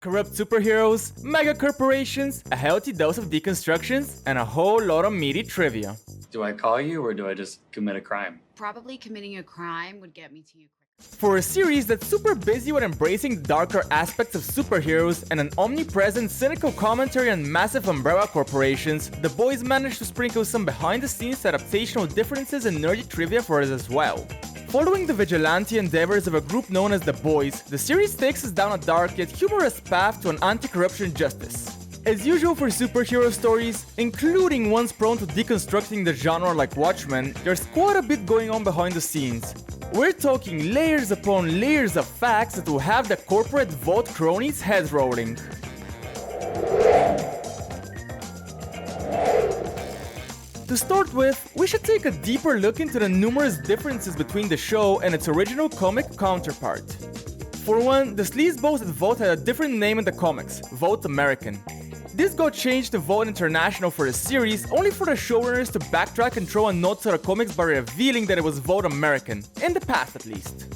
Corrupt superheroes, mega corporations, a healthy dose of deconstructions, and a whole lot of meaty trivia. Do I call you or do I just commit a crime? Probably committing a crime would get me to you quicker. For a series that's super busy with embracing the darker aspects of superheroes and an omnipresent cynical commentary on massive umbrella corporations, the boys managed to sprinkle some behind-the-scenes adaptational differences and nerdy trivia for us as well. Following the vigilante endeavors of a group known as the Boys, the series takes us down a dark yet humorous path to an anti-corruption justice. As usual for superhero stories, including ones prone to deconstructing the genre like Watchmen, there's quite a bit going on behind the scenes. We're talking layers upon layers of facts that will have the corporate vault cronies' heads rolling. To start with, we should take a deeper look into the numerous differences between the show and its original comic counterpart. For one, the sleazeballs at Vault had a different name in the comics, Vault American. This got changed to Vault International for the series, only for the showrunners to backtrack and throw a note to the comics by revealing that it was Vault American, in the past at least.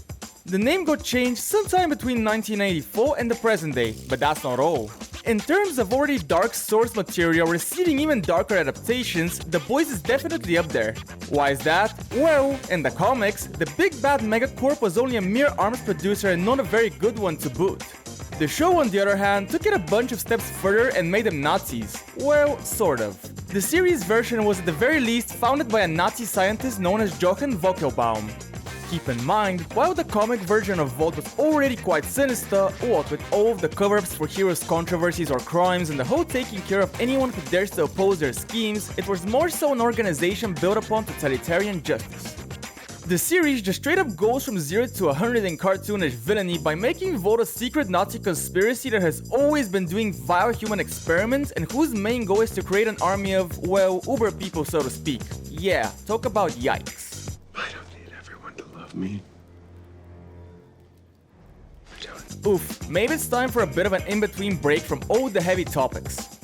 The name got changed sometime between 1984 and the present day, but that's not all. In terms of already dark source material receiving even darker adaptations, The Boys is definitely up there. Why is that? Well, in the comics, the big bad megacorp was only a mere arms producer and not a very good one to boot. The show, on the other hand, took it a bunch of steps further and made them Nazis. Well, sort of. The series version was at the very least founded by a Nazi scientist known as Johann Vockelbaum. Keep in mind, while the comic version of Vault was already quite sinister, what with all of the cover-ups for heroes' controversies or crimes and the whole taking care of anyone who dares to oppose their schemes, it was more so an organization built upon totalitarian justice. The series just straight up goes from 0 to 100 in cartoonish villainy by making Vault a secret Nazi conspiracy that has always been doing vile human experiments and whose main goal is to create an army of, well, uber people so to speak. Yeah, talk about yikes. Me. Oof, maybe it's time for a bit of an in-between break from all the heavy topics.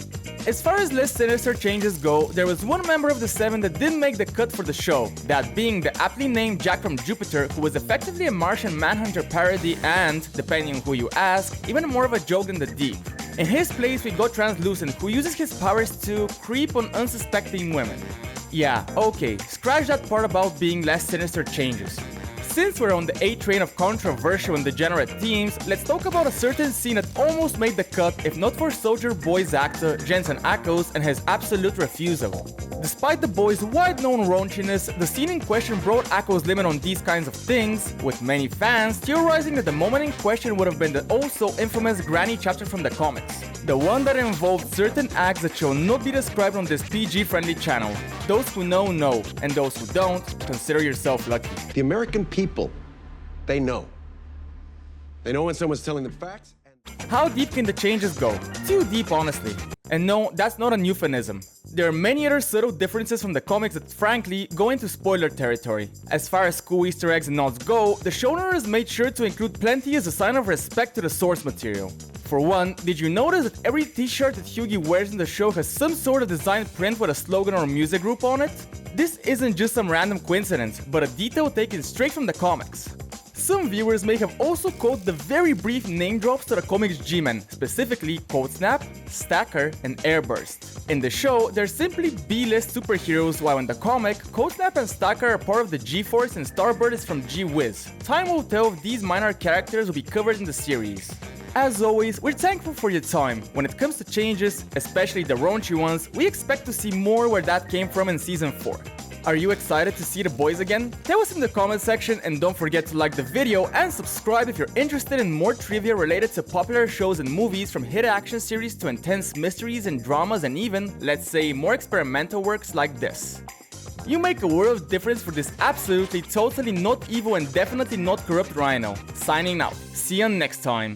As far as less sinister changes go, there was one member of the 7 that didn't make the cut for the show, that being the aptly named Jack from Jupiter, who was effectively a Martian Manhunter parody and, depending on who you ask, even more of a joke than the Deep. In his place we got Translucent, who uses his powers to creep on unsuspecting women. Yeah, okay, scratch that part about being less sinister changes. Since we're on the A train of controversial and degenerate themes, let's talk about a certain scene that almost made the cut if not for Soldier Boy's actor Jensen Ackles and his absolute refusal. Despite the boys' wide-known raunchiness, the scene in question brought Ackles' limit on these kinds of things, with many fans theorizing that the moment in question would have been the also infamous Granny chapter from the comics. The one that involved certain acts that shall not be described on this PG-friendly channel. Those who know, and those who don't, consider yourself lucky. The American people, they know. They know when someone's telling them facts. How deep can the changes go? Too deep, honestly. And no, that's not an euphemism. There are many other subtle differences from the comics that frankly go into spoiler territory. As far as cool Easter eggs and nods go, the showrunners made sure to include plenty as a sign of respect to the source material. For one, did you notice that every t-shirt that Hughie wears in the show has some sort of designed print with a slogan or music group on it? This isn't just some random coincidence, but a detail taken straight from the comics. Some viewers may have also caught the very brief name drops to the comics G-Men, specifically Cold Snap, Stacker, and Airburst. In the show, they're simply B-list superheroes, while in the comic, Cold Snap and Stacker are part of the G-Force and Starbird is from G-Wiz. Time will tell if these minor characters will be covered in the series. As always, we're thankful for your time. When it comes to changes, especially the raunchy ones, we expect to see more where that came from in Season 4. Are you excited to see the boys again? Tell us in the comment section and don't forget to like the video and subscribe if you're interested in more trivia related to popular shows and movies, from hit action series to intense mysteries and dramas and even, let's say, more experimental works like this. You make a world of difference for this absolutely totally not evil and definitely not corrupt Rhino. Signing out. See you next time.